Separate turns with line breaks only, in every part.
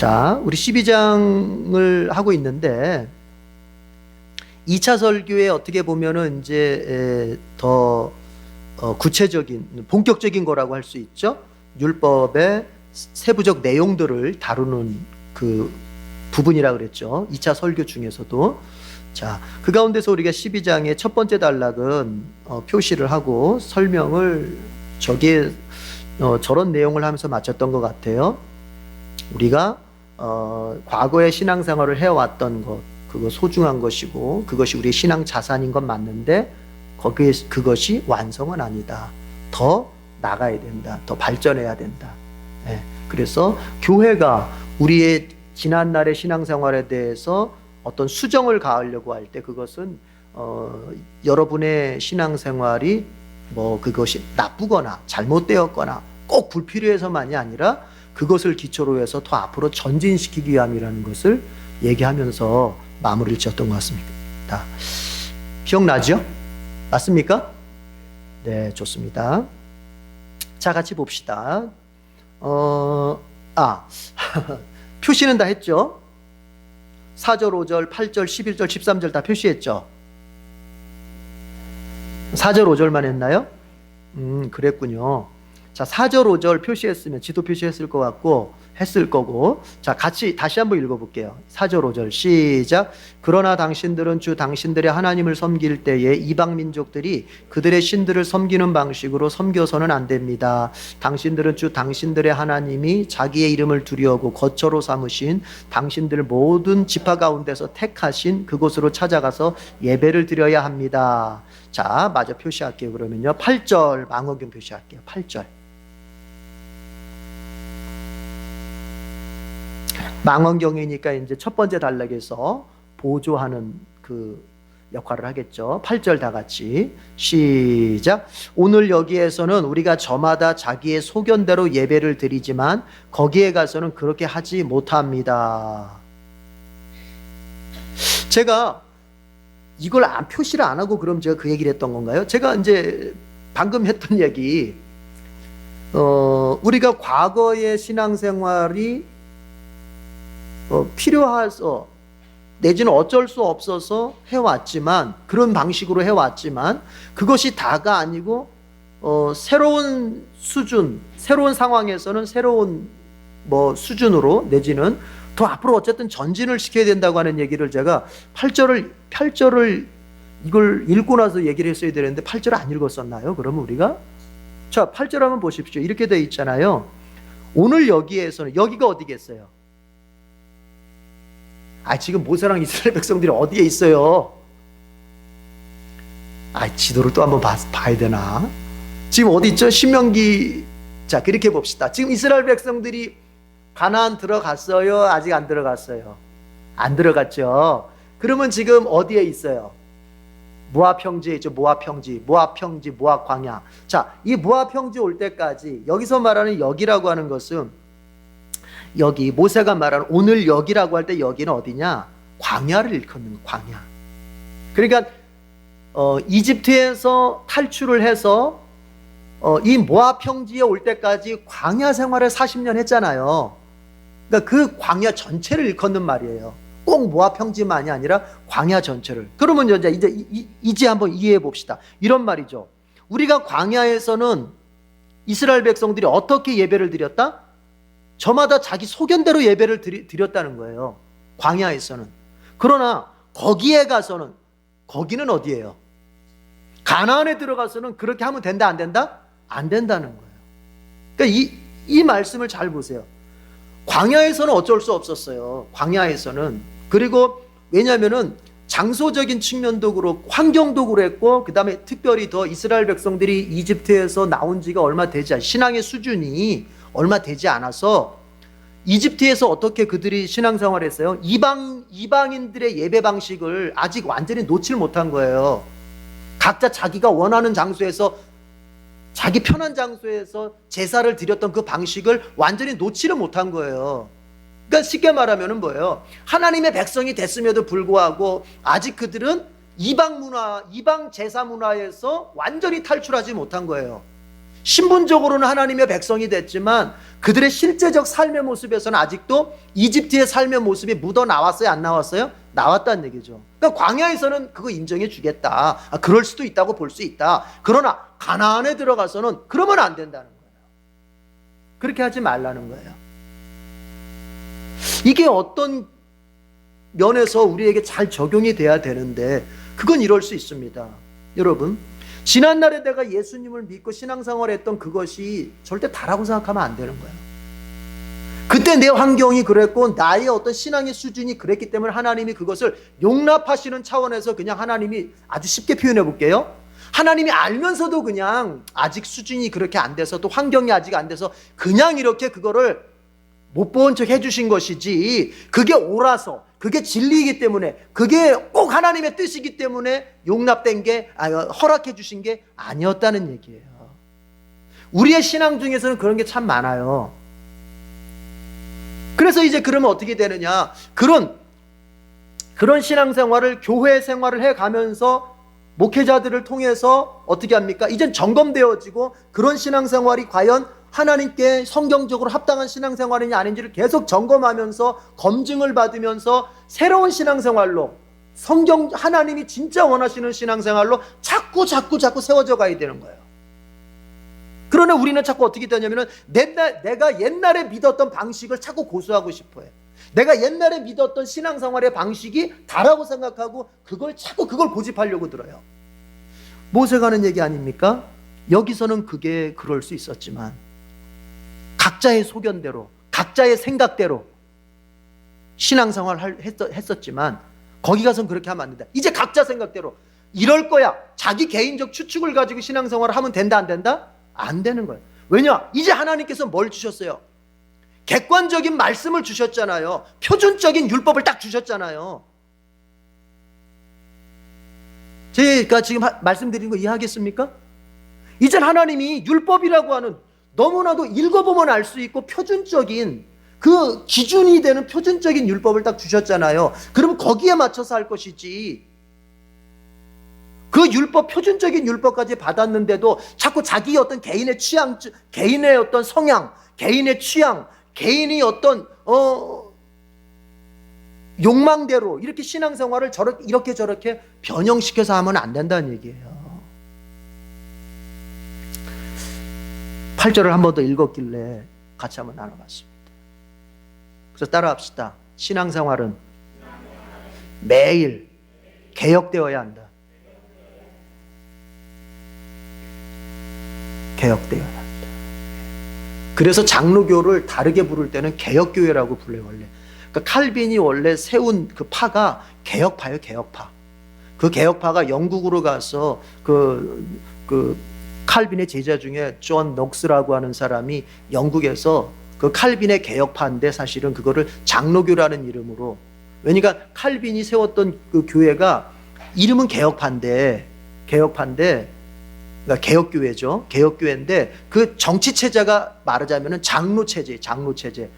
자, 우리 12장을 하고 있는데 2차 설교에 어떻게 보면은 이제 더 구체적인 본격적인 거라고 할 수 있죠. 율법의 세부적 내용들을 다루는 그 부분이라 그랬죠. 2차 설교 중에서도. 자, 그 가운데서 우리가 12장의 첫 번째 단락은 표시를 하고 설명을 저기에 저런 내용을 하면서 마쳤던 것 같아요. 우리가 과거의 신앙생활을 해왔던 것, 그거 소중한 것이고 그것이 우리의 신앙 자산인 건 맞는데 그것이 완성은 아니다. 더 나가야 된다. 더 발전해야 된다. 그래서 교회가 우리의 지난날의 신앙생활에 대해서 어떤 수정을 가하려고 할 때 그것은 여러분의 신앙생활이 그것이 나쁘거나 잘못되었거나 꼭 불필요해서만이 아니라 그것을 기초로 해서 더 앞으로 전진시키기 위함이라는 것을 얘기하면서 마무리를 지었던 것 같습니다. 기억나죠? 맞습니까? 네, 좋습니다. 자, 같이 봅시다. 표시는 다 했죠? 4절, 5절, 8절, 11절, 13절 다 표시했죠? 4절, 5절만 했나요? 그랬군요. 자, 4절, 5절 표시했으면 지도 표시했을 것 같고 했을 거고. 자, 같이 다시 한번 읽어볼게요. 4절, 5절 시작. 그러나 당신들은 주 당신들의 하나님을 섬길 때에 이방 민족들이 그들의 신들을 섬기는 방식으로 섬겨서는 안 됩니다. 당신들은 주 당신들의 하나님이 자기의 이름을 두려워하고 거처로 삼으신 당신들 모든 지파 가운데서 택하신 그곳으로 찾아가서 예배를 드려야 합니다. 자, 마저 표시할게요. 그러면요 8절 망원경 표시할게요. 8절 망원경이니까 이제 첫 번째 단락에서 보조하는 그 역할을 하겠죠. 8절 다 같이 시작. 오늘 여기에서는 우리가 저마다 자기의 소견대로 예배를 드리지만 거기에 가서는 그렇게 하지 못합니다. 제가 이걸 표시를 안 하고 그럼 제가 그 얘기를 했던 건가요? 제가 이제 방금 했던 얘기, 우리가 과거의 신앙생활이 필요해서 내지는 어쩔 수 없어서 해왔지만, 그런 방식으로 해왔지만 그것이 다가 아니고 새로운 수준, 새로운 상황에서는 새로운 수준으로 내지는 더 앞으로 어쨌든 전진을 시켜야 된다고 하는 얘기를 제가 8절을 이걸 읽고 나서 얘기를 했어야 되는데 8절 안 읽었었나요? 그러면 우리가 자 8절 한번 보십시오. 이렇게 되어 있잖아요. 오늘 여기에서는, 여기가 어디겠어요? 지금 모세랑 이스라엘 백성들이 어디에 있어요? 지도를 또 한번 봐야 되나? 지금 어디 있죠? 신명기. 자, 그렇게 봅시다. 지금 이스라엘 백성들이 가나안 들어갔어요? 아직 안 들어갔어요? 안 들어갔죠. 그러면 지금 어디에 있어요? 모압 평지에 있죠. 모압 평지, 모압 광야. 자, 이 모압 평지 올 때까지 여기서 말하는 여기라고 하는 것은, 여기 모세가 말하는 오늘 여기라고 할 때 여기는 어디냐? 광야를 일컫는 광야. 그러니까 이집트에서 탈출을 해서 이 모압 평지에 올 때까지 광야 생활을 40년 했잖아요. 그러니까 그 광야 전체를 일컫는 말이에요. 꼭 모압 평지만이 아니라 광야 전체를. 그러면 이제 한번 이해해 봅시다. 이런 말이죠. 우리가 광야에서는 이스라엘 백성들이 어떻게 예배를 드렸다? 저마다 자기 소견대로 예배를 드렸다는 거예요. 광야에서는. 그러나 거기에 가서는, 거기는 어디예요? 가나안에 들어가서는 그렇게 하면 된다 안 된다? 안 된다는 거예요. 그러니까 이 말씀을 잘 보세요. 광야에서는 어쩔 수 없었어요. 광야에서는. 그리고 왜냐하면은 장소적인 측면도 그렇고 환경도 그랬고, 그 다음에 특별히 더 이스라엘 백성들이 이집트에서 나온 지가 얼마 되지 않아서, 신앙의 수준이 얼마 되지 않아서 이집트에서 어떻게 그들이 신앙생활을 했어요? 이방인들의 예배 방식을 아직 완전히 놓질 못한 거예요. 각자 자기가 원하는 장소에서, 자기 편한 장소에서 제사를 드렸던 그 방식을 완전히 놓지를 못한 거예요. 그러니까 쉽게 말하면 뭐예요? 하나님의 백성이 됐음에도 불구하고 아직 그들은 이방 제사 문화에서 완전히 탈출하지 못한 거예요. 신분적으로는 하나님의 백성이 됐지만 그들의 실제적 삶의 모습에서는 아직도 이집트의 삶의 모습이 묻어 나왔어요? 안 나왔어요? 나왔다는 얘기죠. 그러니까 광야에서는 그거 인정해 주겠다. 그럴 수도 있다고 볼 수 있다. 그러나 가나안에 들어가서는 그러면 안 된다는 거예요. 그렇게 하지 말라는 거예요. 이게 어떤 면에서 우리에게 잘 적용이 돼야 되는데 그건 이럴 수 있습니다. 여러분, 지난날에 내가 예수님을 믿고 신앙생활을 했던 그것이 절대 다라고 생각하면 안 되는 거예요. 그때 내 환경이 그랬고 나의 어떤 신앙의 수준이 그랬기 때문에 하나님이 그것을 용납하시는 차원에서 그냥 하나님이 아주 쉽게 표현해 볼게요. 하나님이 알면서도 그냥 아직 수준이 그렇게 안 돼서 또 환경이 아직 안 돼서 그냥 이렇게 그거를 못 본 척 해주신 것이지 그게 옳아서 그게 진리이기 때문에 그게 꼭 하나님의 뜻이기 때문에 용납된 게 허락해 주신 게 아니었다는 얘기예요. 우리의 신앙 중에서는 그런 게 참 많아요. 그래서 이제 그러면 어떻게 되느냐, 그런 신앙생활을 교회 생활을 해가면서 목회자들을 통해서 어떻게 합니까? 이젠 점검되어지고 그런 신앙생활이 과연 하나님께 성경적으로 합당한 신앙생활이냐 아닌지를 계속 점검하면서 검증을 받으면서 새로운 신앙생활로 하나님이 진짜 원하시는 신앙생활로 자꾸 세워져 가야 되는 거예요. 그러나 우리는 자꾸 어떻게 되냐면은 내가 옛날에 믿었던 방식을 자꾸 고수하고 싶어요. 내가 옛날에 믿었던 신앙생활의 방식이 다라고 생각하고 그걸 고집하려고 들어요. 모세가 하는 얘기 아닙니까? 여기서는 그게 그럴 수 있었지만 각자의 소견대로 각자의 생각대로 신앙생활을 했었지만 거기 가서는 그렇게 하면 안 된다. 이제 각자 생각대로 이럴 거야. 자기 개인적 추측을 가지고 신앙생활을 하면 된다 안 된다? 안 되는 거예요. 왜냐? 이제 하나님께서 뭘 주셨어요? 객관적인 말씀을 주셨잖아요. 표준적인 율법을 딱 주셨잖아요. 제가 지금 말씀드린 거 이해하겠습니까? 이젠 하나님이 율법이라고 하는 너무나도 읽어보면 알 수 있고 표준적인 그 기준이 되는 표준적인 율법을 딱 주셨잖아요. 그럼 거기에 맞춰서 할 것이지 그 율법, 표준적인 율법까지 받았는데도 자꾸 자기 어떤 개인의 취향, 개인의 어떤 성향, 개인의 취향, 개인이 어떤 욕망대로 이렇게 신앙생활을 이렇게 저렇게 변형시켜서 하면 안 된다는 얘기예요. 8절을 한 번 더 읽었길래 같이 한번 나눠봤습니다. 그래서 따라합시다. 신앙생활은 매일 개혁되어야 한다. 개혁되어야 한다. 그래서 장로교를 다르게 부를 때는 개혁교회라고 불러요. 원래 그러니까 칼빈이 원래 세운 그 파가 개혁파예요. 개혁파. 그 개혁파가 영국으로 가서 그 칼빈의 제자 중에 존 녹스라고 하는 사람이 영국에서 그 칼빈의 개혁파인데 사실은 그거를 장로교라는 이름으로, 왜냐니까 칼빈이 세웠던 그 교회가 이름은 개혁파인데 그러니까 개혁교회죠. 개혁교회인데 그 정치체제가 말하자면은 장로체제.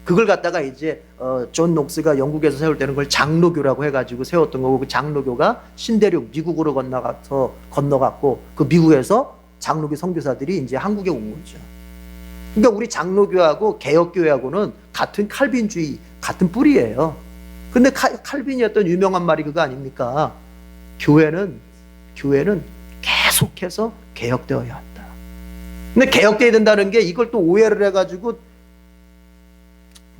그걸 갖다가 이제 존 녹스가 영국에서 세울 때는 그걸 장로교라고 해가지고 세웠던 거고, 그 장로교가 신대륙 미국으로 건너갔고 그 미국에서 장로교 선교사들이 이제 한국에 온 거죠. 그러니까 우리 장로교하고 개혁교회하고는 같은 칼빈주의, 같은 뿌리예요. 근데 칼빈이었던 유명한 말이 그거 아닙니까? 교회는 계속해서 개혁되어야 한다. 근데 개혁되어야 된다는 게 이걸 또 오해를 해가지고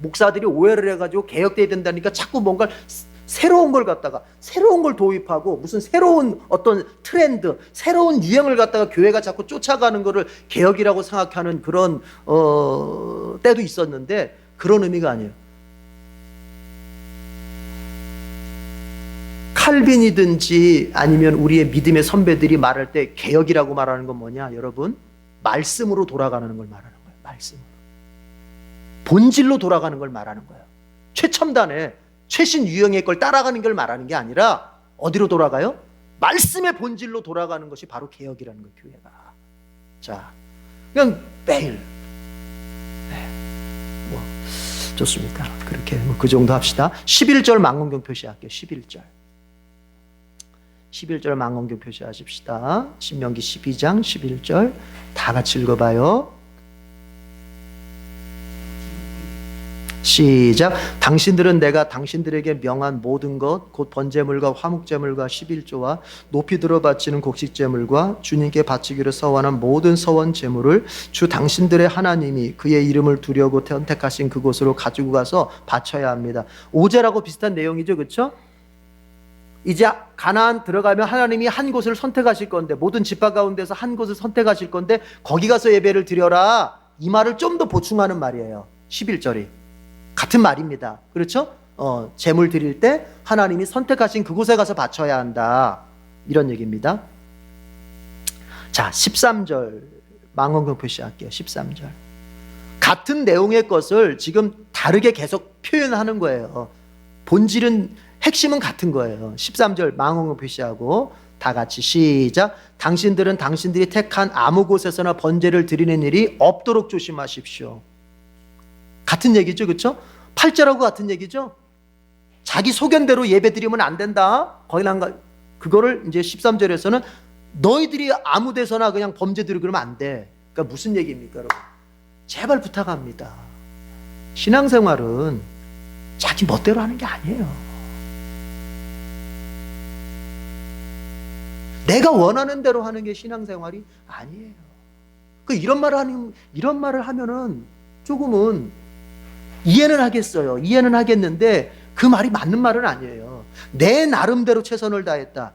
목사들이 오해를 해가지고 개혁되어야 된다니까 자꾸 뭔가 새로운 걸 도입하고 무슨 새로운 어떤 트렌드, 새로운 유행을 갖다가 교회가 자꾸 쫓아가는 거를 개혁이라고 생각하는 그런 때도 있었는데 그런 의미가 아니에요. 칼빈이든지 아니면 우리의 믿음의 선배들이 말할 때 개혁이라고 말하는 건 뭐냐, 여러분? 말씀으로 돌아가는 걸 말하는 거예요. 말씀으로. 본질로 돌아가는 걸 말하는 거예요. 최첨단의 최신 유형의 걸 따라가는 걸 말하는 게 아니라 어디로 돌아가요? 말씀의 본질로 돌아가는 것이 바로 개혁이라는 거예요. 교회가. 자, 그냥 매일. 좋습니다. 그렇게 그 정도 합시다. 11절 망원경 표시할게요. 11절. 11절 망원경 표시하십시다. 신명기 12장 11절 다 같이 읽어봐요. 시작. 당신들은 내가 당신들에게 명한 모든 것 곧 번제물과 화목제물과 11조와 높이 들어 바치는 곡식제물과 주님께 바치기로 서원한 모든 서원 제물을 주 당신들의 하나님이 그의 이름을 두려고 선택하신 그곳으로 가지고 가서 바쳐야 합니다. 5제라고 비슷한 내용이죠, 그렇죠? 이제 가나안 들어가면 하나님이 한 곳을 선택하실 건데, 모든 지파 가운데서 한 곳을 선택하실 건데 거기 가서 예배를 드려라, 이 말을 좀 더 보충하는 말이에요. 11절이 같은 말입니다. 그렇죠? 제물 드릴 때 하나님이 선택하신 그곳에 가서 바쳐야 한다, 이런 얘기입니다. 자, 13절 망원경 표시할게요. 13절 같은 내용의 것을 지금 다르게 계속 표현하는 거예요. 본질은, 핵심은 같은 거예요. 13절 망원경 표시하고 다 같이 시작. 당신들은 당신들이 택한 아무 곳에서나 번제를 드리는 일이 없도록 조심하십시오. 같은 얘기죠, 그렇죠? 8절하고 같은 얘기죠. 자기 소견대로 예배 드리면 안 된다. 그거를 이제 13절에서는 너희들이 아무 데서나 그냥 범죄 드리고 그러면 안 돼. 그러니까 무슨 얘기입니까, 여러분? 제발 부탁합니다. 신앙생활은 자기 멋대로 하는 게 아니에요. 내가 원하는 대로 하는 게 신앙생활이 아니에요. 이런 말을 하면은 조금은 이해는 하겠어요. 이해는 하겠는데 그 말이 맞는 말은 아니에요. 내 나름대로 최선을 다했다,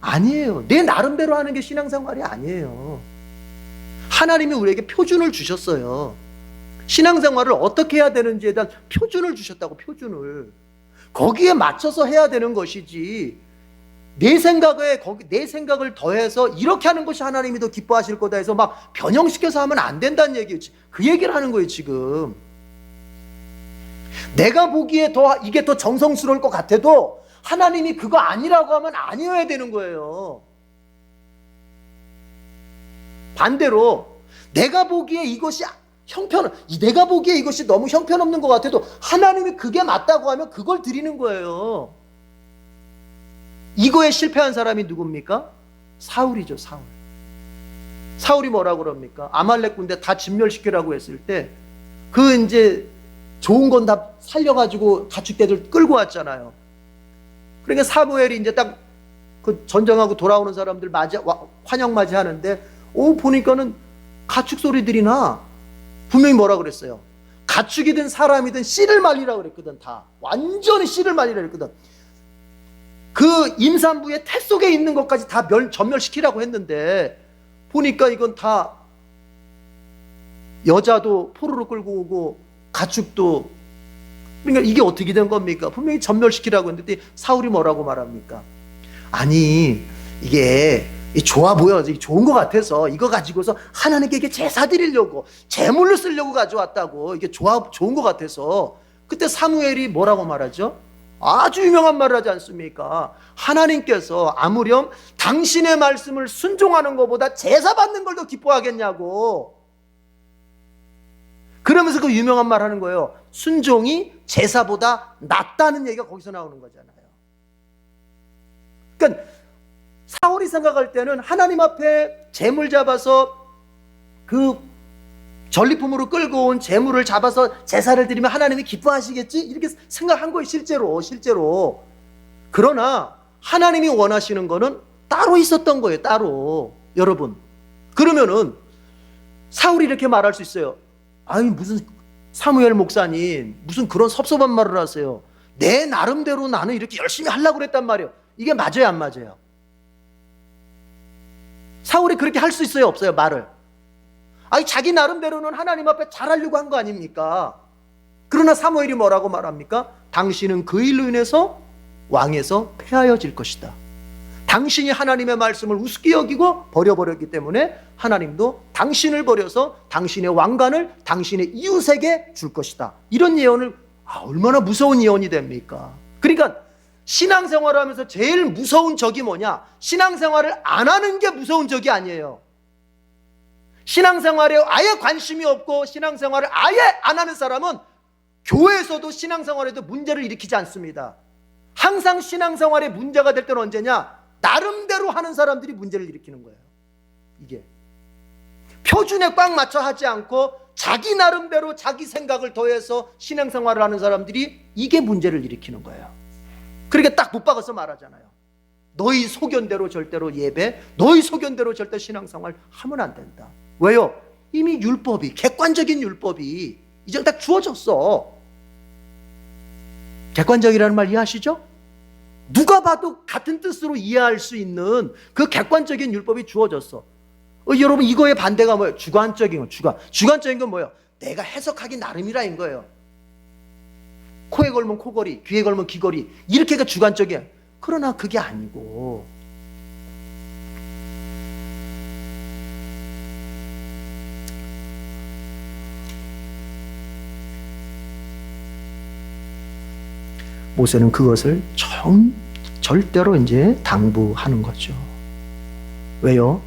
아니에요. 내 나름대로 하는 게 신앙생활이 아니에요. 하나님이 우리에게 표준을 주셨어요. 신앙생활을 어떻게 해야 되는지에 대한 표준을 주셨다고, 표준을. 거기에 맞춰서 해야 되는 것이지, 내 생각을 더해서 이렇게 하는 것이 하나님이 더 기뻐하실 거다 해서 막 변형시켜서 하면 안 된다는 얘기예요. 그 얘기를 하는 거예요, 지금. 내가 보기에 이게 더 정성스러울 것 같아도 하나님이 그거 아니라고 하면 아니어야 되는 거예요. 반대로 내가 보기에 이것이 너무 형편없는 것 같아도 하나님이 그게 맞다고 하면 그걸 드리는 거예요. 이거에 실패한 사람이 누굽니까? 사울이죠, 사울. 사울이 뭐라고 그럽니까? 아말렉 군대 다 진멸시키라고 했을 때 이제 좋은 건 다 살려가지고 가축대들 끌고 왔잖아요. 그러니까 사무엘이 이제 딱 그 전쟁하고 돌아오는 사람들 환영 맞이하는데 보니까는 가축 소리들이 나. 분명히 뭐라 그랬어요? 가축이든 사람이든 씨를 말리라 그랬거든. 다 완전히 씨를 말리라 그랬거든. 그 임산부의 태 속에 있는 것까지 다 전멸시키라고 했는데 보니까 이건 다 여자도 포로로 끌고 오고 가축도. 그러니까 이게 어떻게 된 겁니까? 분명히 전멸시키라고 했는데 사울이 뭐라고 말합니까? 아니, 이게 좋아 보여, 좋은 것 같아서 이거 가지고서 하나님께 이게 제사 드리려고, 제물로 쓰려고 가져왔다고, 이게 좋은 것 같아서. 그때 사무엘이 뭐라고 말하죠? 아주 유명한 말을 하지 않습니까? 하나님께서 아무렴 당신의 말씀을 순종하는 것보다 제사 받는 걸 더 기뻐하겠냐고. 그러면서 그 유명한 말 하는 거예요. 순종이 제사보다 낫다는 얘기가 거기서 나오는 거잖아요. 그러니까 사울이 생각할 때는 하나님 앞에 제물 잡아서 그 전리품으로 끌고 온 제물을 잡아서 제사를 드리면 하나님이 기뻐하시겠지? 이렇게 생각한 거예요, 실제로. 그러나 하나님이 원하시는 거는 따로 있었던 거예요, 따로. 여러분, 그러면은 사울이 이렇게 말할 수 있어요. 아니, 무슨 사무엘 목사님, 무슨 그런 섭섭한 말을 하세요. 내 나름대로 나는 이렇게 열심히 하려고 그랬단 말이에요. 이게 맞아요, 안 맞아요? 사울이 그렇게 할 수 있어요, 없어요, 말을? 아니, 자기 나름대로는 하나님 앞에 잘하려고 한 거 아닙니까? 그러나 사무엘이 뭐라고 말합니까? 당신은 그 일로 인해서 왕에서 폐하여질 것이다. 당신이 하나님의 말씀을 우습게 여기고 버려버렸기 때문에 하나님도 당신을 버려서 당신의 왕관을 당신의 이웃에게 줄 것이다. 이런 예언을, 얼마나 무서운 예언이 됩니까? 그러니까 신앙생활을 하면서 제일 무서운 적이 뭐냐? 신앙생활을 안 하는 게 무서운 적이 아니에요. 신앙생활에 아예 관심이 없고 신앙생활을 아예 안 하는 사람은 교회에서도 신앙생활에도 문제를 일으키지 않습니다. 항상 신앙생활에 문제가 될 때는 언제냐? 나름대로 하는 사람들이 문제를 일으키는 거예요. 이게 표준에 꽉 맞춰 하지 않고 자기 나름대로 자기 생각을 더해서 신앙생활을 하는 사람들이 이게 문제를 일으키는 거예요. 그러니까 딱 못 박아서 말하잖아요. 너희 소견대로 절대로 예배, 너희 소견대로 절대 신앙생활 하면 안 된다. 왜요? 이미 율법이, 객관적인 율법이 이제 딱 주어졌어. 객관적이라는 말 이해하시죠? 누가 봐도 같은 뜻으로 이해할 수 있는 그 객관적인 율법이 주어졌어. 여러분, 이거의 반대가 뭐예요? 주관적인 거. 주관적인 건 뭐예요? 내가 해석하기 나름이라인 거예요. 코에 걸면 코걸이, 귀에 걸면 귀걸이, 이렇게가 주관적이야. 그러나 그게 아니고 모세는 그것을 절대로 이제 당부하는 거죠. 왜요?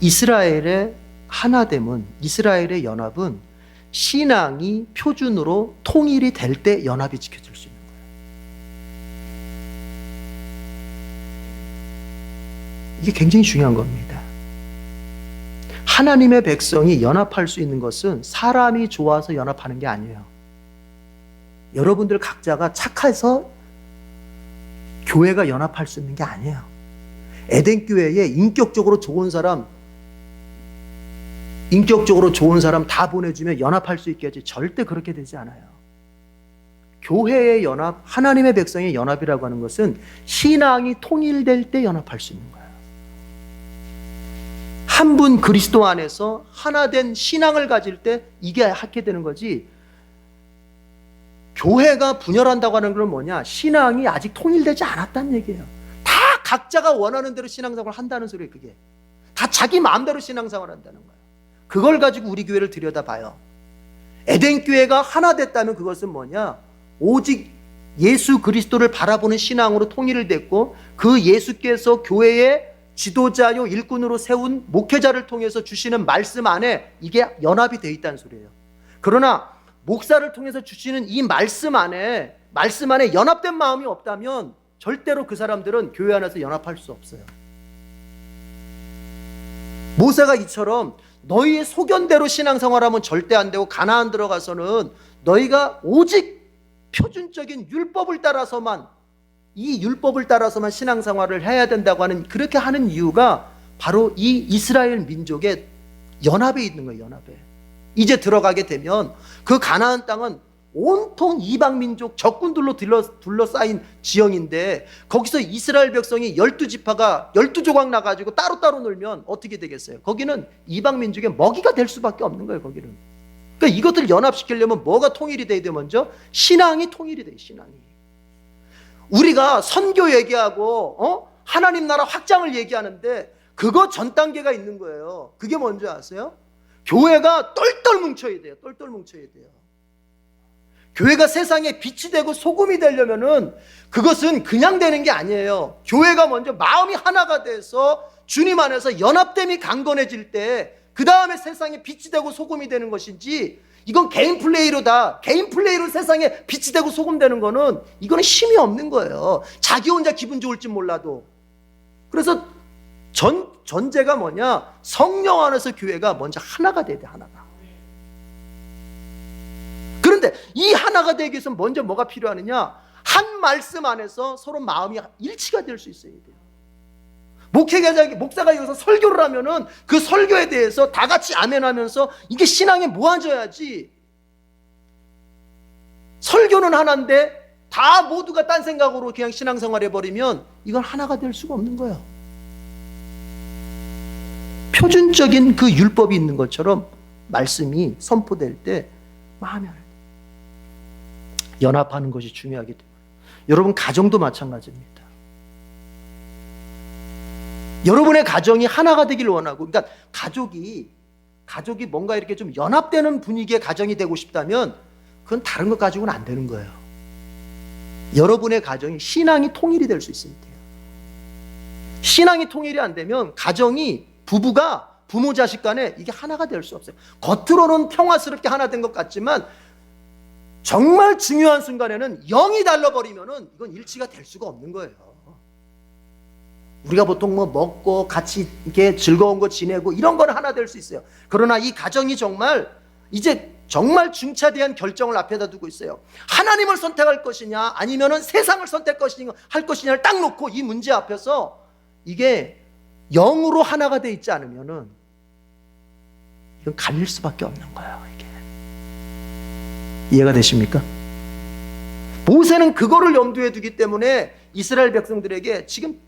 이스라엘의 하나됨은, 이스라엘의 연합은 신앙이 표준으로 통일이 될 때 연합이 지켜질 수 있는 거예요. 이게 굉장히 중요한 겁니다. 하나님의 백성이 연합할 수 있는 것은 사람이 좋아서 연합하는 게 아니에요. 여러분들 각자가 착해서 교회가 연합할 수 있는 게 아니에요. 에덴교회에 인격적으로 좋은 사람 다 보내주면 연합할 수 있게 하지, 절대 그렇게 되지 않아요. 교회의 연합, 하나님의 백성의 연합이라고 하는 것은 신앙이 통일될 때 연합할 수 있는 거예요. 한 분 그리스도 안에서 하나된 신앙을 가질 때 이게 하게 되는 거지, 교회가 분열한다고 하는 건 뭐냐? 신앙이 아직 통일되지 않았다는 얘기예요. 다 각자가 원하는 대로 신앙생활을 한다는 소리예요. 그게 다 자기 마음대로 신앙생활을 한다는 거예요. 그걸 가지고 우리 교회를 들여다봐요. 에덴 교회가 하나 됐다면 그것은 뭐냐? 오직 예수 그리스도를 바라보는 신앙으로 통일을 됐고, 그 예수께서 교회의 지도자요 일꾼으로 세운 목회자를 통해서 주시는 말씀 안에 이게 연합이 되어 있다는 소리예요. 그러나 목사를 통해서 주시는 이 말씀 안에 연합된 마음이 없다면 절대로 그 사람들은 교회 안에서 연합할 수 없어요. 모세가 이처럼 너희의 소견대로 신앙생활하면 절대 안 되고, 가나안 들어가서는 너희가 오직 표준적인 율법을 따라서만, 이 율법을 따라서만 신앙생활을 해야 된다고 하는, 그렇게 하는 이유가 바로 이 이스라엘 민족의 연합에 있는 거예요. 연합에. 이제 들어가게 되면 그 가나안 땅은 온통 이방민족 적군들로 둘러싸인 지형인데, 거기서 이스라엘 백성이 12지파가 12조각 나가지고 따로따로 놀면 어떻게 되겠어요? 거기는 이방민족의 먹이가 될 수밖에 없는 거예요. 거기는. 그러니까 이것들 연합시키려면 뭐가 통일이 돼야 돼? 먼저 신앙이 통일이 돼요. 신앙이. 우리가 선교 얘기하고 하나님 나라 확장을 얘기하는데 그거 전 단계가 있는 거예요. 그게 뭔지 아세요? 교회가 똘똘 뭉쳐야 돼요. 똘똘 뭉쳐야 돼요. 교회가 세상에 빛이 되고 소금이 되려면은 그것은 그냥 되는 게 아니에요. 교회가 먼저 마음이 하나가 돼서 주님 안에서 연합됨이 강건해질 때, 그 다음에 세상에 빛이 되고 소금이 되는 것이지, 이건 개인 플레이로 세상에 빛이 되고 소금 되는 거는, 이거는 힘이 없는 거예요. 자기 혼자 기분 좋을지 몰라도. 그래서 전제가 뭐냐? 성령 안에서 교회가 먼저 하나가 돼야 돼. 하나가. 그런데 이 하나가 되기 위해서 먼저 뭐가 필요하느냐? 한 말씀 안에서 서로 마음이 일치가 될 수 있어야 돼요. 목사가 여기서 설교를 하면은 그 설교에 대해서 다 같이 아멘하면서 이게 신앙에 모아져야지. 설교는 하나인데 다 모두가 딴 생각으로 그냥 신앙생활 해버리면 이건 하나가 될 수가 없는 거예요. 표준적인 그 율법이 있는 것처럼 말씀이 선포될 때 마음이 하나, 연합하는 것이 중요하기 때문에. 여러분, 가정도 마찬가지입니다. 여러분의 가정이 하나가 되기를 원하고, 그러니까 가족이 뭔가 이렇게 좀 연합되는 분위기의 가정이 되고 싶다면 그건 다른 것 가지고는 안 되는 거예요. 여러분의 가정이 신앙이 통일이 될 수 있어야 돼요. 신앙이 통일이 안 되면 가정이, 부모 자식 간에 이게 하나가 될 수 없어요. 겉으로는 평화스럽게 하나 된 것 같지만 정말 중요한 순간에는 영이 달라버리면은 이건 일치가 될 수가 없는 거예요. 우리가 보통 뭐 먹고 같이 이렇게 즐거운 거 지내고 이런 건 하나 될 수 있어요. 그러나 이 가정이 정말 이제 정말 중차대한 결정을 앞에다 두고 있어요. 하나님을 선택할 것이냐 아니면은 세상을 할 것이냐를 딱 놓고 이 문제 앞에서 이게 영으로 하나가 돼 있지 않으면은 이건 갈릴 수밖에 없는 거예요. 이게 이해가 되십니까? 모세는 그거를 염두에 두기 때문에 이스라엘 백성들에게 지금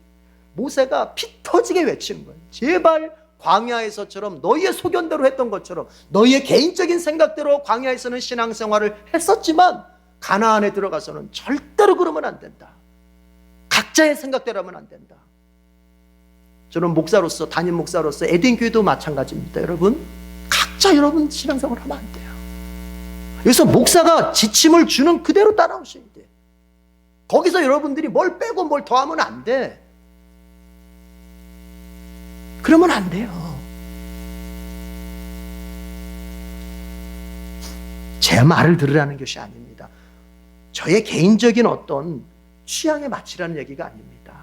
모세가 피 터지게 외치는 거예요. 제발 광야에서처럼 너희의 소견대로 했던 것처럼 너희의 개인적인 생각대로 광야에서는 신앙생활을 했었지만 가나안에 들어가서는 절대로 그러면 안 된다. 각자의 생각대로 하면 안 된다. 저는 목사로서, 담임 목사로서 에덴교회도 마찬가지입니다. 여러분, 각자 여러분 신앙생활 하면 안 돼요. 그래서 목사가 지침을 주는 그대로 따라오셔야 돼. 거기서 여러분들이 뭘 빼고 뭘 더하면 안 돼. 그러면 안 돼요. 제 말을 들으라는 것이 아닙니다. 저의 개인적인 어떤 취향에 맞추라는 얘기가 아닙니다.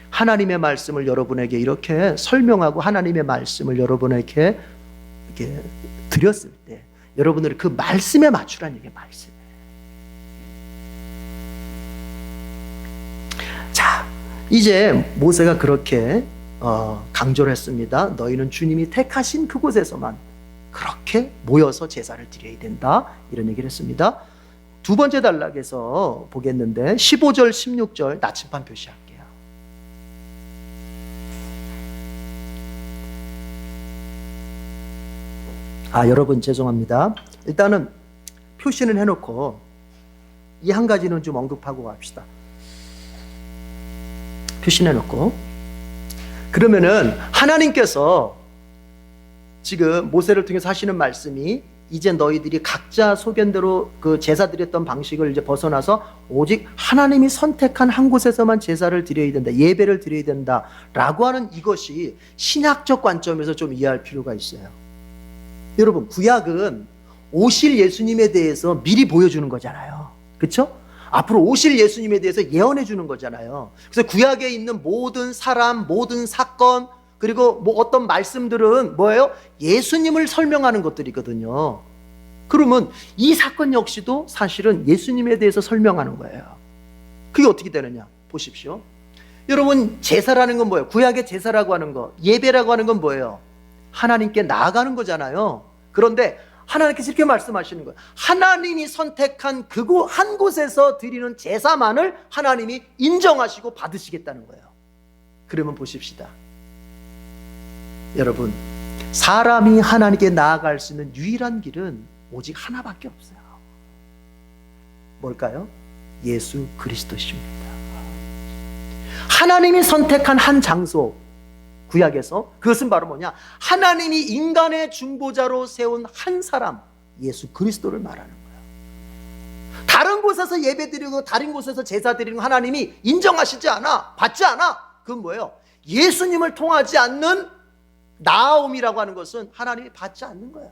하나님의 말씀을 여러분에게 이렇게 설명하고 하나님의 말씀을 여러분에게 이렇게 드렸을 때 여러분들이 그 말씀에 맞추라는 얘기가 말씀이에요. 자, 이제 모세가 그렇게 강조를 했습니다. 너희는 주님이 택하신 그곳에서만 그렇게 모여서 제사를 드려야 된다. 이런 얘기를 했습니다. 두 번째 단락에서 보겠는데 15절 16절 나침반 표시할게요. 여러분 죄송합니다. 일단은 표시는 해놓고 이 한 가지는 좀 언급하고 갑시다. 표시는 해놓고 그러면은 하나님께서 지금 모세를 통해서 하시는 말씀이 이제 너희들이 각자 소견대로 그 제사 드렸던 방식을 이제 벗어나서 오직 하나님이 선택한 한 곳에서만 제사를 드려야 된다, 예배를 드려야 된다라고 하는 이것이 신학적 관점에서 좀 이해할 필요가 있어요. 여러분, 구약은 오실 예수님에 대해서 미리 보여주는 거잖아요. 그렇죠? 앞으로 오실 예수님에 대해서 예언해 주는 거잖아요. 그래서 구약에 있는 모든 사람, 모든 사건, 그리고 뭐 어떤 말씀들은 뭐예요? 예수님을 설명하는 것들이거든요. 그러면 이 사건 역시도 사실은 예수님에 대해서 설명하는 거예요. 그게 어떻게 되느냐? 보십시오. 여러분, 제사라는 건 뭐예요? 구약의 제사라고 하는 거, 예배라고 하는 건 뭐예요? 하나님께 나아가는 거잖아요. 그런데 하나님께서 이렇게 말씀하시는 거예요. 하나님이 선택한 그곳 한 곳에서 드리는 제사만을 하나님이 인정하시고 받으시겠다는 거예요. 그러면 보십시다. 여러분, 사람이 하나님께 나아갈 수 있는 유일한 길은 오직 하나밖에 없어요. 뭘까요? 예수 그리스도십니다. 하나님이 선택한 한 장소, 구약에서 그것은 바로 뭐냐? 하나님이 인간의 중보자로 세운 한 사람, 예수 그리스도를 말하는 거예요. 다른 곳에서 예배드리고 다른 곳에서 제사 드리는 거 하나님이 인정하시지 않아, 받지 않아. 그건 뭐예요? 예수님을 통하지 않는 나옴이라고 하는 것은 하나님이 받지 않는 거예요.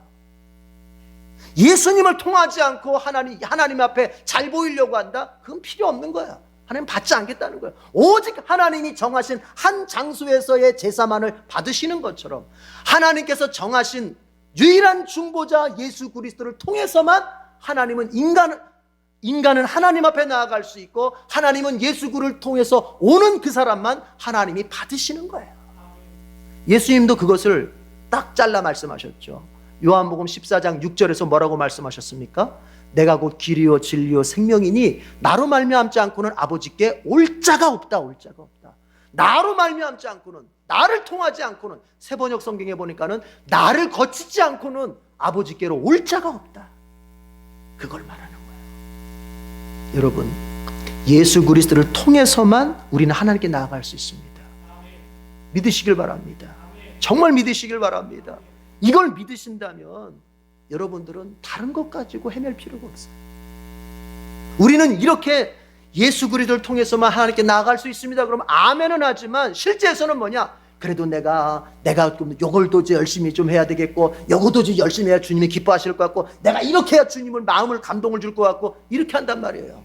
예수님을 통하지 않고 하나님 앞에 잘 보이려고 한다? 그건 필요 없는 거예요. 하나님 받지 않겠다는 거예요. 오직 하나님이 정하신 한 장소에서의 제사만을 받으시는 것처럼 하나님께서 정하신 유일한 중보자 예수 그리스도를 통해서만 하나님은 인간은 하나님 앞에 나아갈 수 있고 하나님은 예수 그리스도를 통해서 오는 그 사람만 하나님이 받으시는 거예요. 예수님도 그것을 딱 잘라 말씀하셨죠. 요한복음 14장 6절에서 뭐라고 말씀하셨습니까? 내가 곧 길이요 진리요 생명이니 나로 말미암지 않고는 아버지께 올 자가 없다. 올 자가 없다. 나로 말미암지 않고는, 나를 통하지 않고는, 세번역 성경에 보니까는 나를 거치지 않고는 아버지께로 올 자가 없다. 그걸 말하는 거예요. 여러분, 예수 그리스도를 통해서만 우리는 하나님께 나아갈 수 있습니다. 믿으시길 바랍니다. 정말 믿으시길 바랍니다. 이걸 믿으신다면 여러분들은 다른 것 가지고 헤맬 필요가 없어요. 우리는 이렇게 예수 그리스도를 통해서만 하나님께 나아갈 수 있습니다. 그러면 아멘은 하지만 실제에서는 뭐냐? 그래도 내가 요걸 도저히 열심히 좀 해야 되겠고, 요거 도저히 열심히 해야 주님이 기뻐하실 것 같고, 내가 이렇게 해야 주님을 마음을 감동을 줄 것 같고, 이렇게 한단 말이에요.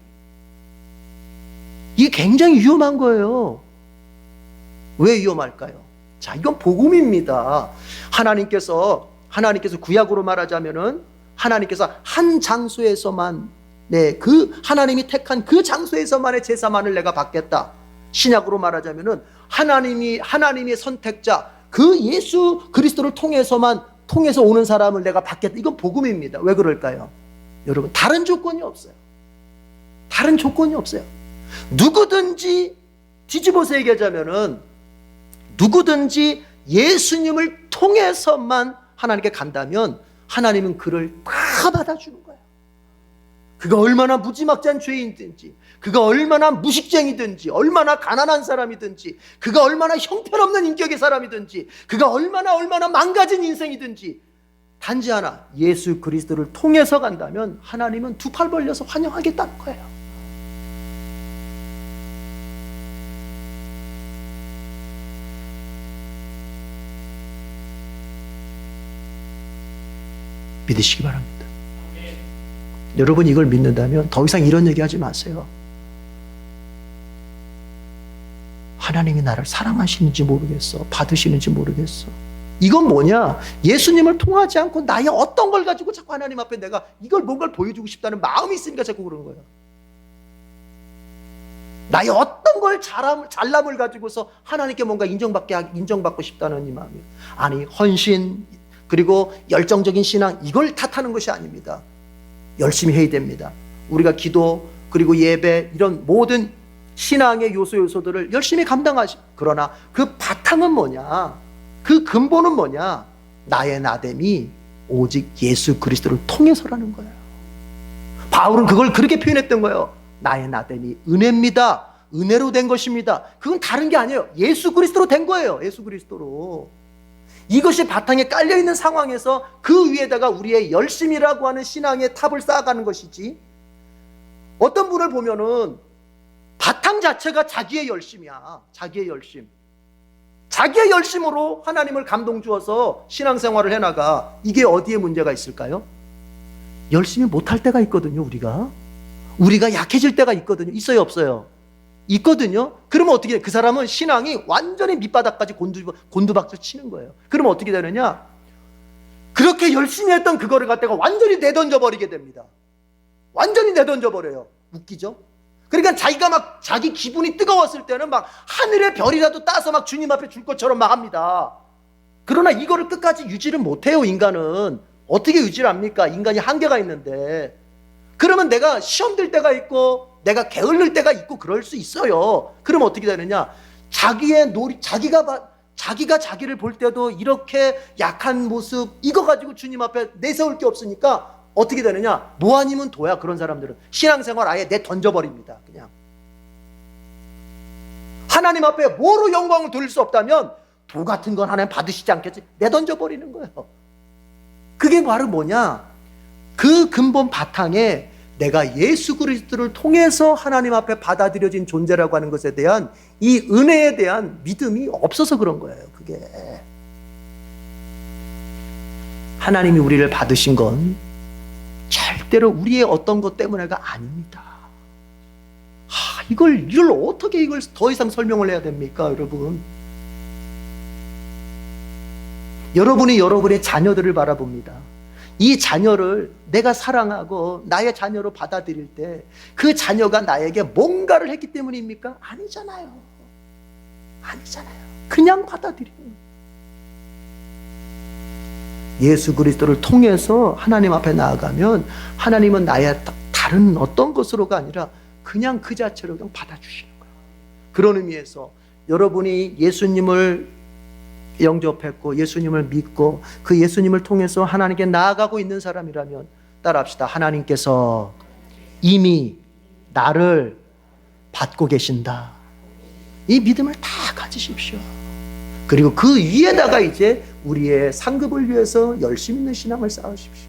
이게 굉장히 위험한 거예요. 왜 위험할까요? 자, 이건 복음입니다. 하나님께서 구약으로 말하자면은 하나님께서 한 장소에서만 그 하나님이 택한 그 장소에서만의 제사만을 내가 받겠다. 신약으로 말하자면은 하나님의 선택자 그 예수 그리스도를 통해서 오는 사람을 내가 받겠다. 이건 복음입니다. 왜 그럴까요? 여러분, 다른 조건이 없어요. 다른 조건이 없어요. 누구든지 뒤집어서 얘기하자면은 누구든지 예수님을 통해서만 하나님께 간다면 하나님은 그를 다 받아주는 거예요. 그가 얼마나 무지막지한 죄인이든지, 그가 얼마나 무식쟁이든지, 얼마나 가난한 사람이든지, 그가 얼마나 형편없는 인격의 사람이든지, 그가 얼마나 망가진 인생이든지, 단지 하나 예수 그리스도를 통해서 간다면 하나님은 두 팔 벌려서 환영하겠다는 거예요. 믿으시기 바랍니다. 여러분, 이걸 믿는다면 더 이상 이런 얘기하지 마세요. 하나님이 나를 사랑하시는지 모르겠어, 받으시는지 모르겠어. 이건 뭐냐? 예수님을 통하지 않고 나의 어떤 걸 가지고 자꾸 하나님 앞에 내가 뭔가를 보여주고 싶다는 마음이 있으니까 자꾸 그런 거예요. 나의 어떤 걸 잘남을 가지고서 하나님께 뭔가 인정받고 싶다는 이 마음이에요. 아니, 헌신 그리고 열정적인 신앙, 이걸 탓하는 것이 아닙니다. 열심히 해야 됩니다. 우리가 기도 그리고 예배, 이런 모든 신앙의 요소들을 열심히 감당하시. 그러나 그 바탕은 뭐냐? 그 근본은 뭐냐? 나의 나됨이 오직 예수 그리스도를 통해서라는 거예요. 바울은 그걸 그렇게 표현했던 거예요. 나의 나됨이 은혜입니다. 은혜로 된 것입니다. 그건 다른 게 아니에요. 예수 그리스도로 된 거예요. 예수 그리스도로. 이것이 바탕에 깔려있는 상황에서 그 위에다가 우리의 열심이라고 하는 신앙의 탑을 쌓아가는 것이지, 어떤 분을 보면은 바탕 자체가 자기의 열심이야. 자기의 열심. 자기의 열심으로 하나님을 감동 주어서 신앙생활을 해나가. 이게 어디에 문제가 있을까요? 열심히 못할 때가 있거든요. 우리가 약해질 때가 있거든요. 있어요, 없어요? 있거든요. 그러면 어떻게 돼? 그 사람은 신앙이 완전히 밑바닥까지 곤두박질 치는 거예요. 그러면 어떻게 되느냐? 그렇게 열심히 했던 그거를 갖다가 완전히 내던져 버리게 됩니다. 완전히 내던져 버려요. 웃기죠? 그러니까 자기 기분이 뜨거웠을 때는 막 하늘의 별이라도 따서 막 주님 앞에 줄 것처럼 막 합니다. 그러나 이거를 끝까지 유지를 못해요. 인간은 어떻게 유지를 합니까? 인간이 한계가 있는데. 그러면 내가 시험 들 때가 있고 내가 게을릴 때가 있고 그럴 수 있어요. 그러면 어떻게 되느냐? 자기가 자기를 볼 때도 이렇게 약한 모습, 이거 가지고 주님 앞에 내세울 게 없으니까 어떻게 되느냐? 뭐 아니면 도야. 그런 사람들은 신앙생활 아예 던져버립니다. 그냥 하나님 앞에 뭐로 영광을 돌릴 수 없다면 도 같은 건 하나님 받으시지 않겠지? 내던져버리는 거예요. 그게 바로 뭐냐? 그 근본 바탕에 내가 예수 그리스도를 통해서 하나님 앞에 받아들여진 존재라고 하는 것에 대한 이 은혜에 대한 믿음이 없어서 그런 거예요. 그게 하나님이 우리를 받으신 건 절대로 우리의 어떤 것 때문에가 아닙니다. 이걸 어떻게 더 이상 설명을 해야 됩니까, 여러분? 여러분이 여러분의 자녀들을 바라봅니다. 이 자녀를 내가 사랑하고 나의 자녀로 받아들일 때 그 자녀가 나에게 뭔가를 했기 때문입니까? 아니잖아요. 그냥 받아들이는 거예요. 예수 그리스도를 통해서 하나님 앞에 나아가면 하나님은 나의 다른 어떤 것으로가 아니라 그냥 그 자체로 그냥 받아주시는 거예요. 그런 의미에서 여러분이 예수님을 영접했고 예수님을 믿고 그 예수님을 통해서 하나님께 나아가고 있는 사람이라면 따라합시다. 하나님께서 이미 나를 받고 계신다. 이 믿음을 다 가지십시오. 그리고 그 위에다가 이제 우리의 상급을 위해서 열심히 있는 신앙을 쌓으십시오.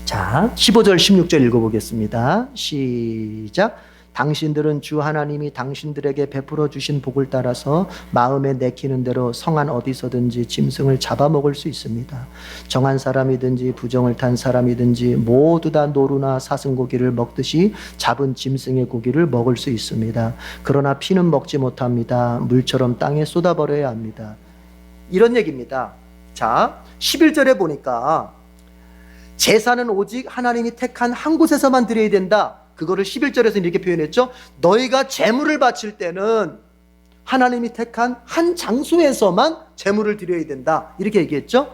자, 15절 16절 읽어보겠습니다. 시작. 당신들은 주 하나님이 당신들에게 베풀어 주신 복을 따라서 마음에 내키는 대로 성안 어디서든지 짐승을 잡아먹을 수 있습니다. 정한 사람이든지 부정을 탄 사람이든지 모두 다 노루나 사슴고기를 먹듯이 잡은 짐승의 고기를 먹을 수 있습니다. 그러나 피는 먹지 못합니다. 물처럼 땅에 쏟아버려야 합니다. 이런 얘기입니다. 자, 11절에 보니까 제사는 오직 하나님이 택한 한 곳에서만 드려야 된다. 그거를 11절에서 이렇게 표현했죠. 너희가 제물을 바칠 때는 하나님이 택한 한 장소에서만 제물을 드려야 된다. 이렇게 얘기했죠.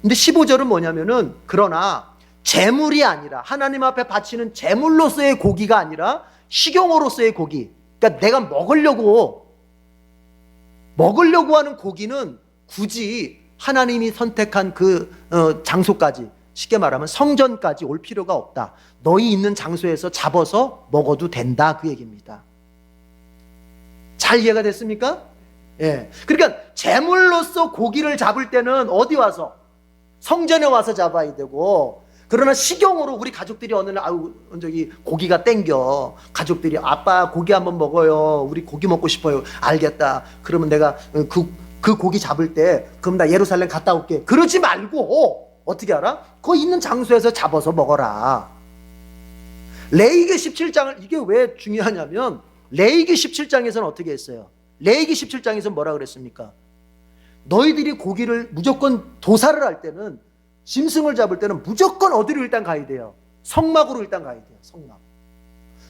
근데 15절은 뭐냐면은 그러나 제물이 아니라 하나님 앞에 바치는 제물로서의 고기가 아니라 식용으로서의 고기. 그러니까 내가 먹으려고 하는 고기는 굳이 하나님이 선택한 그 장소까지, 쉽게 말하면 성전까지 올 필요가 없다. 너희 있는 장소에서 잡아서 먹어도 된다. 그 얘기입니다. 잘 이해가 됐습니까? 예. 그러니까 제물로서 고기를 잡을 때는 어디 와서? 성전에 와서 잡아야 되고, 그러나 식용으로 우리 가족들이 어느 날 고기가 땡겨. 가족들이 아빠 고기 한번 먹어요. 우리 고기 먹고 싶어요. 알겠다. 그러면 내가 그 고기 잡을 때 그럼 나 예루살렘 갔다 올게. 그러지 말고 어떻게 알아? 거기 있는 장소에서 잡아서 먹어라. 레위기 17장을, 이게 왜 중요하냐면 레위기 17장에서는 어떻게 했어요? 레위기 17장에서 뭐라 그랬습니까? 너희들이 고기를 무조건 도살을 할 때는, 짐승을 잡을 때는 무조건 어디로 일단 가야 돼요? 성막으로 일단 가야 돼요.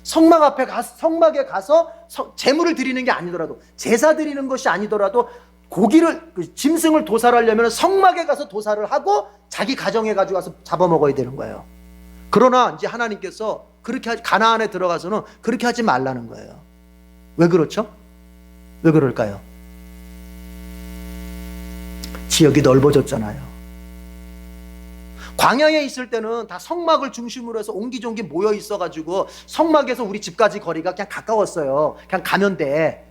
성막에 가서 제물을 드리는 게 아니더라도, 제사 드리는 것이 아니더라도 짐승을 도살하려면 성막에 가서 도살을 하고 자기 가정에 가지고 가서 잡아먹어야 되는 거예요. 그러나 이제 하나님께서 가나안에 들어가서는 그렇게 하지 말라는 거예요. 왜 그렇죠? 왜 그럴까요? 지역이 넓어졌잖아요. 광야에 있을 때는 다 성막을 중심으로 해서 옹기종기 모여 있어가지고 성막에서 우리 집까지 거리가 그냥 가까웠어요. 그냥 가면 돼.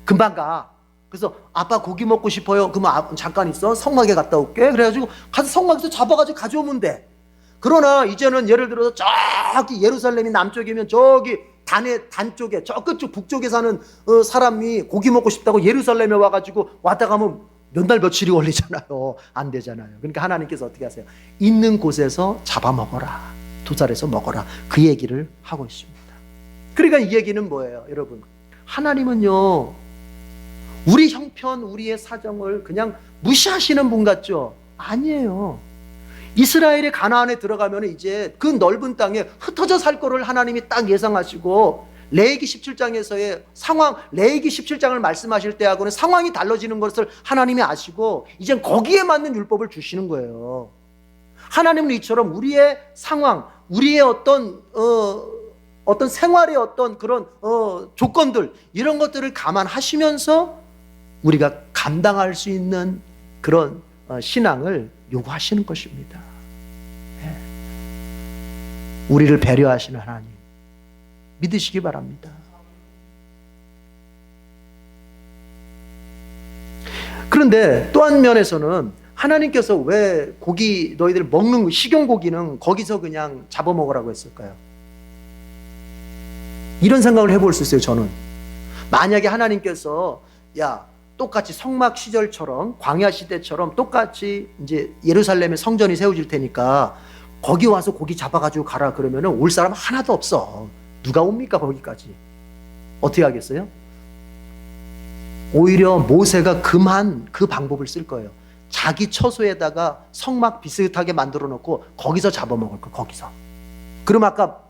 금방 가. 그래서 아빠 고기 먹고 싶어요. 그러면 잠깐 있어. 성막에 갔다 올게. 그래가지고 가서 성막에서 잡아가지고 가져오면 돼. 그러나 이제는 예를 들어서 저기 예루살렘이 남쪽이면 저기 단 쪽에 저 끝쪽 북쪽에 사는 사람이 고기 먹고 싶다고 예루살렘에 와가지고 왔다 가면 몇 날 며칠이 걸리잖아요. 안 되잖아요. 그러니까 하나님께서 어떻게 하세요? 있는 곳에서 잡아먹어라. 도살해서 먹어라. 그 얘기를 하고 있습니다. 그러니까 이 얘기는 뭐예요, 여러분? 하나님은요, 우리 형편, 우리의 사정을 그냥 무시하시는 분 같죠? 아니에요. 이스라엘의 가나안에 들어가면 이제 그 넓은 땅에 흩어져 살 거를 하나님이 딱 예상하시고, 레위기 17장에서의 상황, 레위기 17장을 말씀하실 때하고는 상황이 달라지는 것을 하나님이 아시고 이젠 거기에 맞는 율법을 주시는 거예요. 하나님은 이처럼 우리의 상황, 우리의 어떤 생활의 어떤 그런 조건들, 이런 것들을 감안하시면서 우리가 감당할 수 있는 그런 신앙을 요구하시는 것입니다. 우리를 배려하시는 하나님 믿으시기 바랍니다. 그런데 또 한 면에서는 하나님께서 왜 너희들 먹는 식용고기는 거기서 그냥 잡아먹으라고 했을까요? 이런 생각을 해볼 수 있어요. 저는 만약에 하나님께서 똑같이 성막 시절처럼 광야 시대처럼 똑같이 이제 예루살렘에 성전이 세워질 테니까 거기 와서 고기 잡아가지고 가라 그러면 올 사람 하나도 없어. 누가 옵니까 거기까지? 어떻게 하겠어요? 오히려 모세가 그 방법을 쓸 거예요. 자기 처소에다가 성막 비슷하게 만들어 놓고 거기서 잡아먹을 거. 거기서. 그럼 아까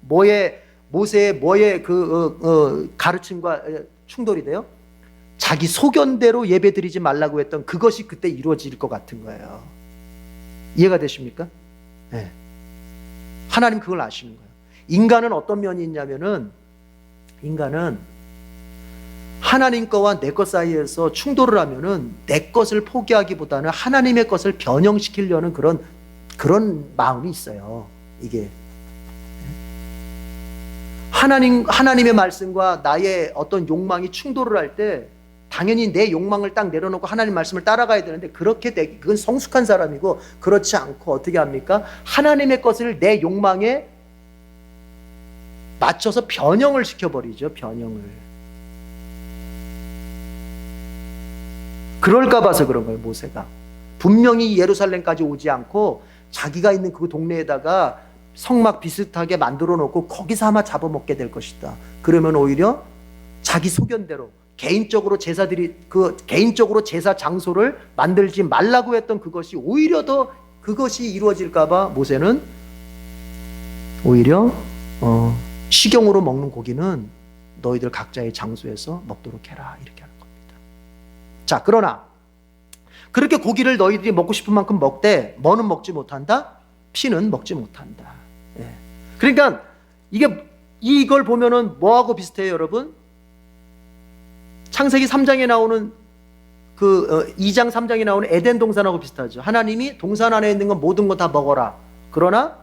모세의 가르침과 충돌이 돼요? 자기 소견대로 예배드리지 말라고 했던 그것이 그때 이루어질 것 같은 거예요. 이해가 되십니까? 네. 하나님 그걸 아시는 거예요. 인간은 어떤 면이 있냐면은, 인간은 하나님 거와 내 것 사이에서 충돌을 하면은 내 것을 포기하기보다는 하나님의 것을 변형시키려는 그런 마음이 있어요. 이게 하나님의 말씀과 나의 어떤 욕망이 충돌을 할 때 당연히 내 욕망을 딱 내려놓고 하나님 말씀을 따라가야 되는데, 그건 성숙한 사람이고, 그렇지 않고 어떻게 합니까? 하나님의 것을 내 욕망에 맞춰서 변형을 시켜버리죠. 변형을. 그럴까 봐서 그런 거예요. 모세가 분명히 예루살렘까지 오지 않고 자기가 있는 그 동네에다가 성막 비슷하게 만들어 놓고 거기서 아마 잡아먹게 될 것이다. 그러면 오히려 자기 소견대로 개인적으로 개인적으로 제사 장소를 만들지 말라고 했던 그것이 오히려 더 그것이 이루어질까 봐 모세는 오히려 식용으로 먹는 고기는 너희들 각자의 장소에서 먹도록 해라, 이렇게 하는 겁니다. 자, 그러나 그렇게 고기를 너희들이 먹고 싶은 만큼 먹되 뭐는 먹지 못한다? 피는 먹지 못한다. 예. 그러니까 이걸 보면은 뭐하고 비슷해요, 여러분? 창세기 3장에 나오는 2장 3장에 나오는 에덴 동산하고 비슷하죠. 하나님이 동산 안에 있는 건 모든 거 다 먹어라. 그러나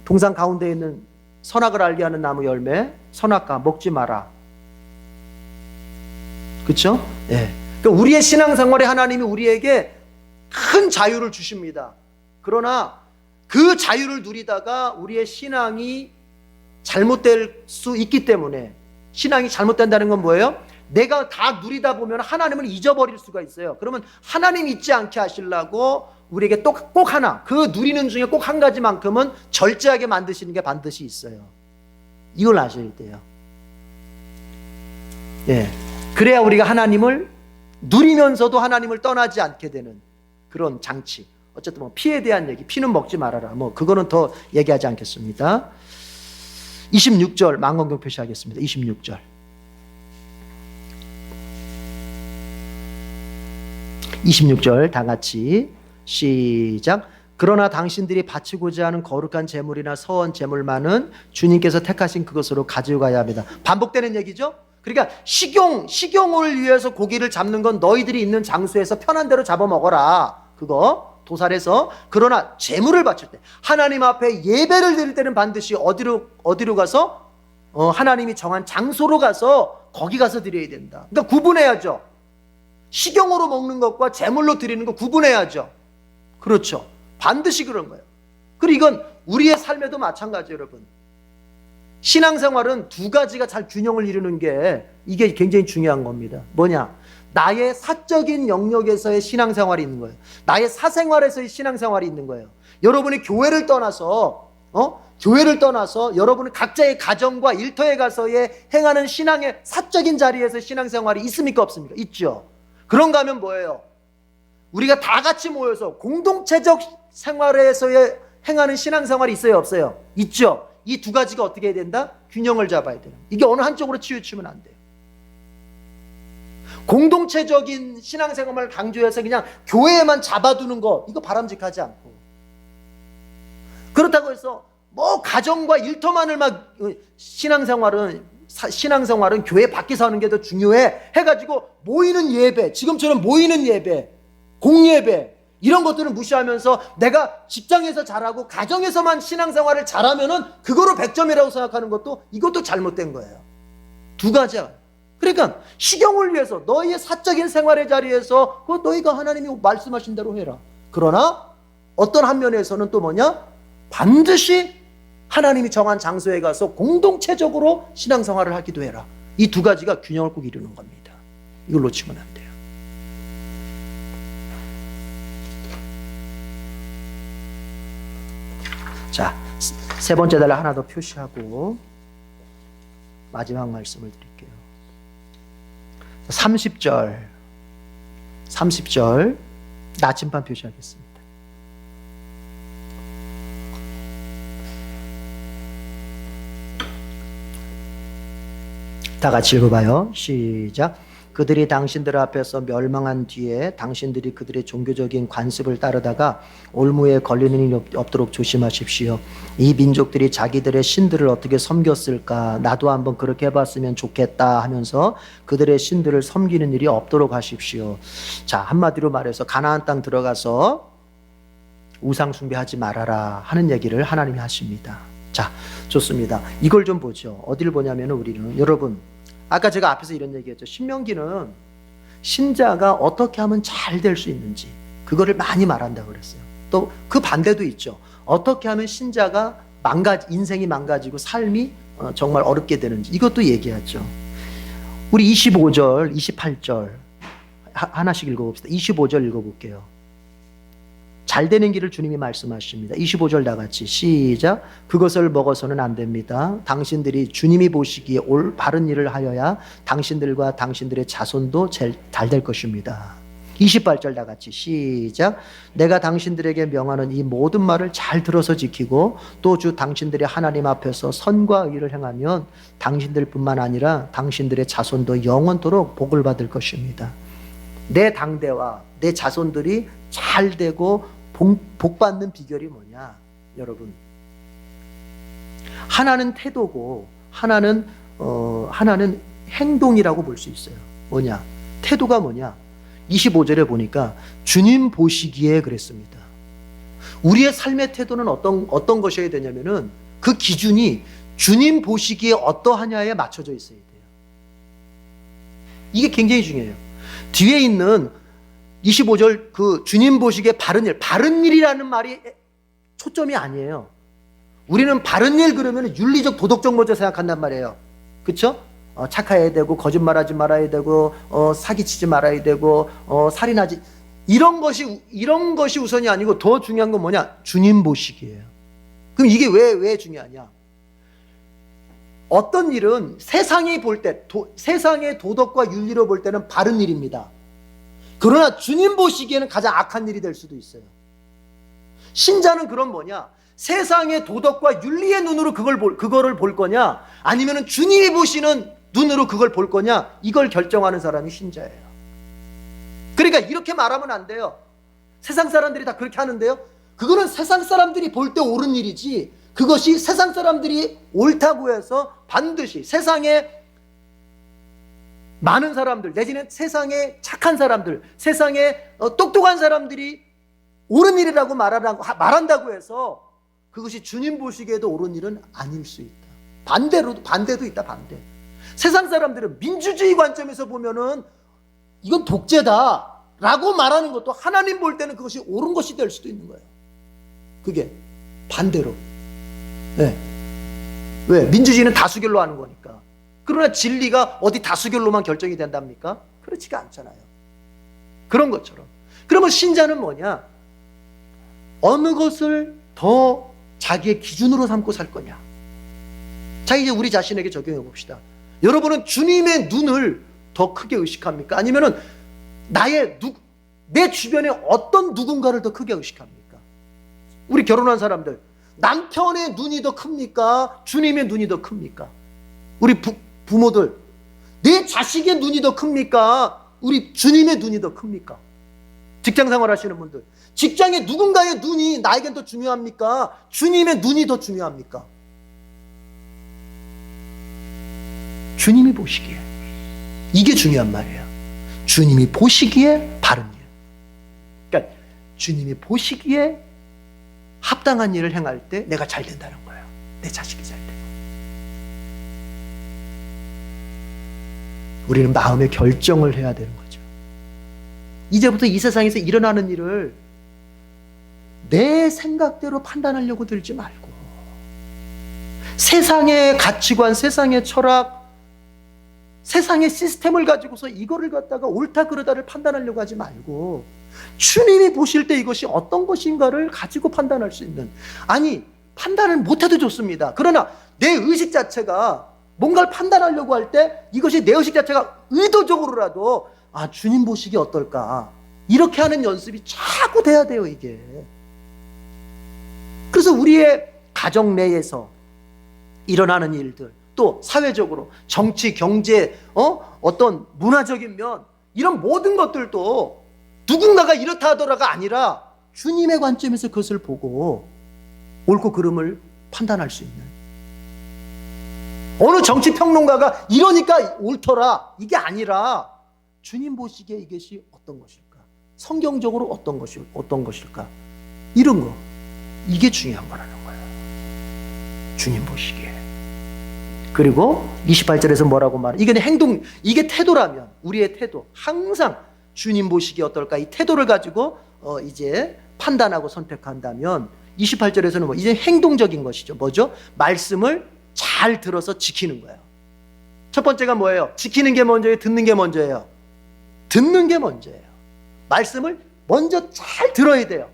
동산 가운데 있는 선악을 알게 하는 나무 열매, 선악과 먹지 마라. 그렇죠? 예. 그러니까 우리의 신앙생활에 하나님이 우리에게 큰 자유를 주십니다. 그러나 그 자유를 누리다가 우리의 신앙이 잘못될 수 있기 때문에, 신앙이 잘못된다는 건 뭐예요? 내가 다 누리다 보면 하나님을 잊어버릴 수가 있어요. 그러면 하나님 잊지 않게 하시려고 우리에게 꼭 하나, 그 누리는 중에 꼭 한 가지만큼은 절제하게 만드시는 게 반드시 있어요. 이걸 아셔야 돼요. 예. 그래야 우리가 하나님을 누리면서도 하나님을 떠나지 않게 되는 그런 장치. 어쨌든 뭐 피에 대한 얘기, 피는 먹지 말아라. 뭐 그거는 더 얘기하지 않겠습니다. 26절 망원경 표시하겠습니다. 26절. 26절 다 같이 시작. 그러나 당신들이 바치고자 하는 거룩한 제물이나 서원 제물만은 주님께서 택하신 그것으로 가지고 가야 합니다. 반복되는 얘기죠. 그러니까 식용을 위해서 고기를 잡는 건 너희들이 있는 장소에서 편한 대로 잡아먹어라. 그거 도살해서. 그러나 제물을 바칠 때, 하나님 앞에 예배를 드릴 때는 반드시 어디로 가서 하나님이 정한 장소로 가서 거기 가서 드려야 된다. 그러니까 구분해야죠. 식용으로 먹는 것과 제물로 드리는 거 구분해야죠. 그렇죠. 반드시 그런 거예요. 그리고 이건 우리의 삶에도 마찬가지예요, 여러분. 신앙생활은 두 가지가 잘 균형을 이루는 게 이게 굉장히 중요한 겁니다. 뭐냐? 나의 사적인 영역에서의 신앙생활이 있는 거예요. 나의 사생활에서의 신앙생활이 있는 거예요. 여러분이 교회를 떠나서 여러분은 각자의 가정과 일터에 가서의 행하는 신앙의 사적인 자리에서 신앙생활이 있습니까, 없습니까? 있죠. 그런가 하면 뭐예요? 우리가 다 같이 모여서 공동체적 생활에서의 행하는 신앙생활이 있어요, 없어요? 있죠. 이 두 가지가 어떻게 해야 된다? 균형을 잡아야 돼요. 이게 어느 한쪽으로 치우치면 안 돼요. 공동체적인 신앙생활을 강조해서 그냥 교회에만 잡아두는 거, 이거 바람직하지 않고, 그렇다고 해서 뭐 가정과 일터만을 막 신앙생활은 교회 밖에서 하는 게 더 중요해 해가지고 모이는 예배, 지금처럼 모이는 예배, 공예배 이런 것들을 무시하면서 내가 직장에서 잘하고 가정에서만 신앙생활을 잘하면은 그거로 100점이라고 생각하는 것도, 이것도 잘못된 거예요. 두 가지야. 그러니까 식용을 위해서 너희의 사적인 생활의 자리에서 너희가 하나님이 말씀하신 대로 해라. 그러나 어떤 한 면에서는 또 뭐냐? 반드시 하나님이 정한 장소에 가서 공동체적으로 신앙생활을 하기도 해라. 이 두 가지가 균형을 꼭 이루는 겁니다. 이걸 놓치면 안 돼요. 자, 세 번째 달라 하나 더 표시하고 마지막 말씀을 드릴게요. 30절 나침반 표시하겠습니다. 다 같이 읽어봐요. 시작. 그들이 당신들 앞에서 멸망한 뒤에 당신들이 그들의 종교적인 관습을 따르다가 올무에 걸리는 일이 없도록 조심하십시오. 이 민족들이 자기들의 신들을 어떻게 섬겼을까? 나도 한번 그렇게 해봤으면 좋겠다 하면서 그들의 신들을 섬기는 일이 없도록 하십시오. 자, 한마디로 말해서 가나안 땅 들어가서 우상 숭배하지 말아라 하는 얘기를 하나님이 하십니다. 자, 좋습니다. 이걸 좀 보죠. 어디를 보냐면 우리는, 여러분, 아까 제가 앞에서 이런 얘기했죠. 신명기는 신자가 어떻게 하면 잘 될 수 있는지 그거를 많이 말한다고 그랬어요. 또 그 반대도 있죠. 어떻게 하면 신자가 인생이 망가지고 삶이 정말 어렵게 되는지 이것도 얘기하죠. 우리 25절, 28절 하나씩 읽어봅시다. 25절 읽어볼게요. 잘 되는 길을 주님이 말씀하십니다. 25절 다 같이 시작. 그것을 먹어서는 안 됩니다. 당신들이 주님이 보시기에 올 바른 일을 하여야 당신들과 당신들의 자손도 잘 될 것입니다. 28절 다 같이 시작. 내가 당신들에게 명하는 이 모든 말을 잘 들어서 지키고 또 주 당신들의 하나님 앞에서 선과 의를 행하면 당신들뿐만 아니라 당신들의 자손도 영원토록 복을 받을 것입니다. 내 당대와 내 자손들이 잘 되고 복 받는 비결이 뭐냐? 여러분, 하나는 태도고 하나는 행동이라고 볼 수 있어요. 뭐냐? 태도가 뭐냐? 25절에 보니까 주님 보시기에 그랬습니다. 우리의 삶의 태도는 어떤 것이어야 되냐면은 그 기준이 주님 보시기에 어떠하냐에 맞춰져 있어야 돼요. 이게 굉장히 중요해요. 뒤에 있는 25절 그 주님 보시기에 바른 일이라는 말이 초점이 아니에요. 우리는 바른 일 그러면 윤리적 도덕적 먼저 생각한단 말이에요. 그렇죠? 착해야 되고 거짓말하지 말아야 되고 사기치지 말아야 되고 살인하지 이런 것이 우선이 아니고 더 중요한 건 뭐냐? 주님 보시기예요. 그럼 이게 왜 중요하냐? 어떤 일은 세상이 볼 때 세상의 도덕과 윤리로 볼 때는 바른 일입니다. 그러나 주님 보시기에는 가장 악한 일이 될 수도 있어요. 신자는 그럼 뭐냐? 세상의 도덕과 윤리의 눈으로 그거를 볼 거냐? 아니면 주님이 보시는 눈으로 그걸 볼 거냐? 이걸 결정하는 사람이 신자예요. 그러니까 이렇게 말하면 안 돼요. 세상 사람들이 다 그렇게 하는데요. 그거는 세상 사람들이 볼 때 옳은 일이지, 그것이 세상 사람들이 옳다고 해서 반드시 세상에 많은 사람들 내지는 세상에 착한 사람들, 세상에 똑똑한 사람들이 옳은 일이라고 말한다고 해서 그것이 주님 보시기에도 옳은 일은 아닐 수 있다. 반대도 있다. 반대. 세상 사람들은 민주주의 관점에서 보면은 이건 독재다라고 말하는 것도 하나님 볼 때는 그것이 옳은 것이 될 수도 있는 거예요. 그게 반대로. 네. 왜? 민주주의는 다수결로 하는 거니까. 그러나 진리가 어디 다수결로만 결정이 된답니까? 그렇지가 않잖아요. 그런 것처럼. 그러면 신자는 뭐냐? 어느 것을 더 자기의 기준으로 삼고 살 거냐? 자, 이제 우리 자신에게 적용해 봅시다. 여러분은 주님의 눈을 더 크게 의식합니까? 아니면은 내 주변에 어떤 누군가를 더 크게 의식합니까? 우리 결혼한 사람들, 남편의 눈이 더 큽니까? 주님의 눈이 더 큽니까? 우리 부모들, 내 자식의 눈이 더 큽니까? 우리 주님의 눈이 더 큽니까? 직장 생활 하시는 분들, 직장에 누군가의 눈이 나에겐 더 중요합니까? 주님의 눈이 더 중요합니까? 주님이 보시기에. 이게 중요한 말이에요. 주님이 보시기에 바른 일. 그러니까 주님이 보시기에 합당한 일을 행할 때 내가 잘 된다는 거예요. 내 자식이 잘 되고. 우리는 마음의 결정을 해야 되는 거죠. 이제부터 이 세상에서 일어나는 일을 내 생각대로 판단하려고 들지 말고, 세상의 가치관, 세상의 철학, 세상의 시스템을 가지고서 이거를 갖다가 옳다 그르다를 판단하려고 하지 말고, 주님이 보실 때 이것이 어떤 것인가를 가지고 판단할 수 있는, 아니 판단을 못해도 좋습니다. 그러나 내 의식 자체가 뭔가를 판단하려고 할 때 이것이 내 의식 자체가 의도적으로라도 주님 보시기 어떨까, 이렇게 하는 연습이 자꾸 돼야 돼요. 이게. 그래서 우리의 가정 내에서 일어나는 일들, 또 사회적으로 정치, 경제, 어떤 문화적인 면, 이런 모든 것들도 누군가가 이렇다 하더라가 아니라 주님의 관점에서 그것을 보고 옳고 그름을 판단할 수 있는, 어느 정치평론가가 이러니까 옳더라 이게 아니라 주님 보시기에 이것이 어떤 것일까, 성경적으로 어떤 것일까, 이런 거, 이게 중요한 거라는 거예요. 주님 보시기에. 그리고 28절에서 뭐라고 말해? 이게 태도라면, 우리의 태도, 항상 주님 보시기에 어떨까, 이 태도를 가지고 이제 판단하고 선택한다면 28절에서는 뭐 이제 행동적인 것이죠. 뭐죠? 말씀을 잘 들어서 지키는 거예요. 첫 번째가 뭐예요? 지키는 게 먼저예요? 듣는 게 먼저예요? 듣는 게 먼저예요. 말씀을 먼저 잘 들어야 돼요.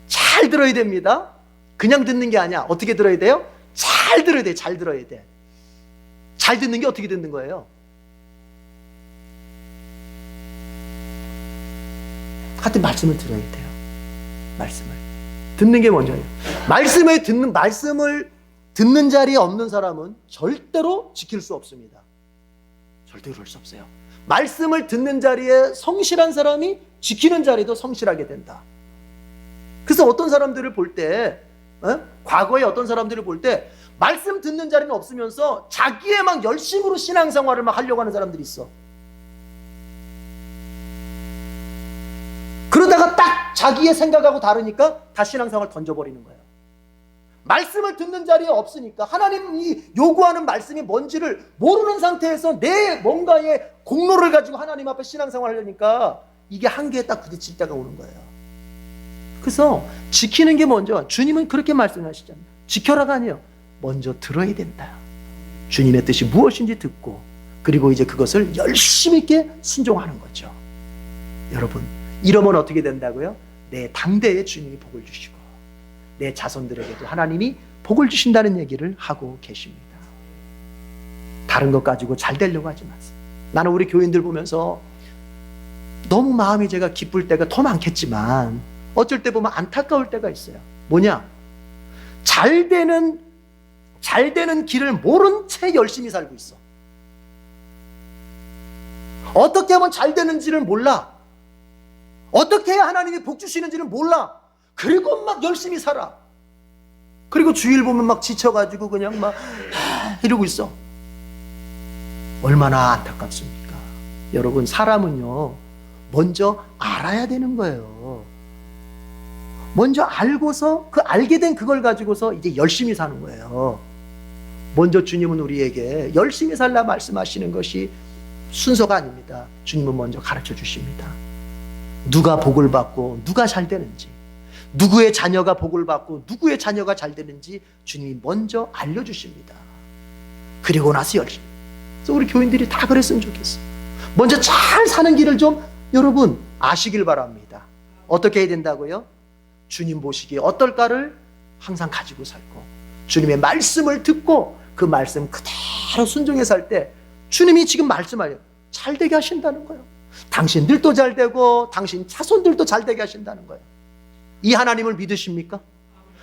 잘 들어야 됩니다. 그냥 듣는 게 아니야. 어떻게 들어야 돼요? 잘 들어야 돼. 잘 들어야 돼. 잘 듣는 게 어떻게 듣는 거예요? 하여튼 말씀을 들어야 돼요. 말씀을 듣는 게 먼저예요. 말씀을 듣는 자리에 없는 사람은 절대로 지킬 수 없습니다. 절대 그럴 수 없어요. 말씀을 듣는 자리에 성실한 사람이 지키는 자리도 성실하게 된다. 그래서 어떤 사람들을 볼 때, 과거에 어떤 사람들을 볼 때 말씀 듣는 자리는 없으면서 자기의 막 열심으로 신앙생활을 막 하려고 하는 사람들이 있어. 그러다가 딱 자기의 생각하고 다르니까 다 신앙생활 던져버리는 거예요. 말씀을 듣는 자리에 없으니까 하나님이 요구하는 말씀이 뭔지를 모르는 상태에서 내 뭔가의 공로를 가지고 하나님 앞에 신앙생활을 하려니까 이게 한계에 딱 부딪힐 때가 오는 거예요. 그래서 지키는 게 먼저, 주님은 그렇게 말씀하시잖아요. 지켜라가 아니에요. 먼저 들어야 된다. 주님의 뜻이 무엇인지 듣고, 그리고 이제 그것을 열심히 있게 순종하는 거죠. 여러분, 이러면 어떻게 된다고요? 내 당대에 주님이 복을 주시고 내 자손들에게도 하나님이 복을 주신다는 얘기를 하고 계십니다. 다른 것 가지고 잘 되려고 하지 마세요. 나는 우리 교인들 보면서 너무 마음이 제가 기쁠 때가 더 많겠지만 어쩔 때 보면 안타까울 때가 있어요. 뭐냐? 잘 되는 길을 모른 채 열심히 살고 있어. 어떻게 하면 잘 되는지를 몰라. 어떻게 해야 하나님이 복 주시는지를 몰라. 그리고 막 열심히 살아. 그리고 주일 보면 막 지쳐가지고 그냥 막 이러고 있어. 얼마나 안타깝습니까? 여러분, 사람은요 먼저 알아야 되는 거예요. 먼저 알고서 그 알게 된 그걸 가지고서 이제 열심히 사는 거예요. 먼저 주님은 우리에게 열심히 살라 말씀하시는 것이 순서가 아닙니다. 주님은 먼저 가르쳐 주십니다. 누가 복을 받고 누가 잘 되는지, 누구의 자녀가 복을 받고 누구의 자녀가 잘 되는지 주님이 먼저 알려주십니다. 그리고 나서 열심히. 그래서 우리 교인들이 다 그랬으면 좋겠어. 먼저 잘 사는 길을 좀 여러분 아시길 바랍니다. 어떻게 해야 된다고요? 주님 보시기에 어떨까를 항상 가지고 살고, 주님의 말씀을 듣고 그 말씀 그대로 순종해 살 때 주님이 지금 말씀하여 잘 되게 하신다는 거예요. 당신들도 잘 되고 당신 자손들도 잘 되게 하신다는 거예요. 이 하나님을 믿으십니까?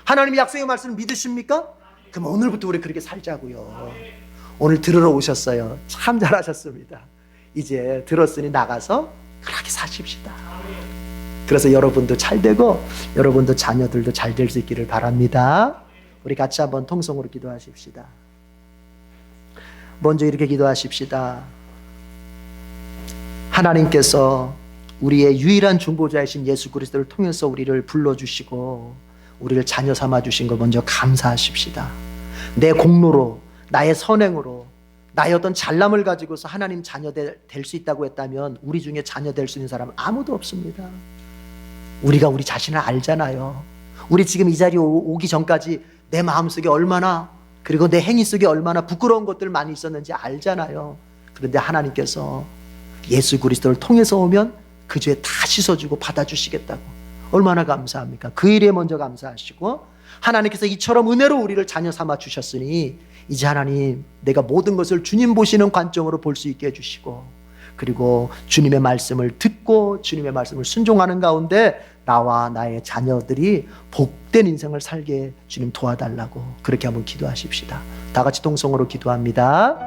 하나님의 약속의 말씀을 믿으십니까? 그럼 오늘부터 우리 그렇게 살자고요. 오늘 들으러 오셨어요. 참 잘하셨습니다. 이제 들었으니 나가서 그렇게 사십시다. 그래서 여러분도 잘 되고 여러분도 자녀들도 잘 될 수 있기를 바랍니다. 우리 같이 한번 통성으로 기도하십시다. 먼저 이렇게 기도하십시다. 하나님께서 우리의 유일한 중보자이신 예수 그리스도를 통해서 우리를 불러주시고 우리를 자녀 삼아주신 걸 먼저 감사하십시다. 내 공로로, 나의 선행으로, 나의 어떤 잘남을 가지고서 하나님 자녀 될 수 있다고 했다면 우리 중에 자녀 될 수 있는 사람은 아무도 없습니다. 우리가 우리 자신을 알잖아요. 우리 지금 이 자리에 오기 전까지 내 마음속에 얼마나, 그리고 내 행위 속에 얼마나 부끄러운 것들 많이 있었는지 알잖아요. 그런데 하나님께서 예수 그리스도를 통해서 오면 그 죄 다 씻어주고 받아주시겠다고. 얼마나 감사합니까? 그 일에 먼저 감사하시고, 하나님께서 이처럼 은혜로 우리를 자녀 삼아 주셨으니 이제 하나님, 내가 모든 것을 주님 보시는 관점으로 볼 수 있게 해주시고, 그리고 주님의 말씀을 듣고 주님의 말씀을 순종하는 가운데 나와 나의 자녀들이 복된 인생을 살게 주님 도와달라고 그렇게 한번 기도하십시다. 다 같이 동성으로 기도합니다.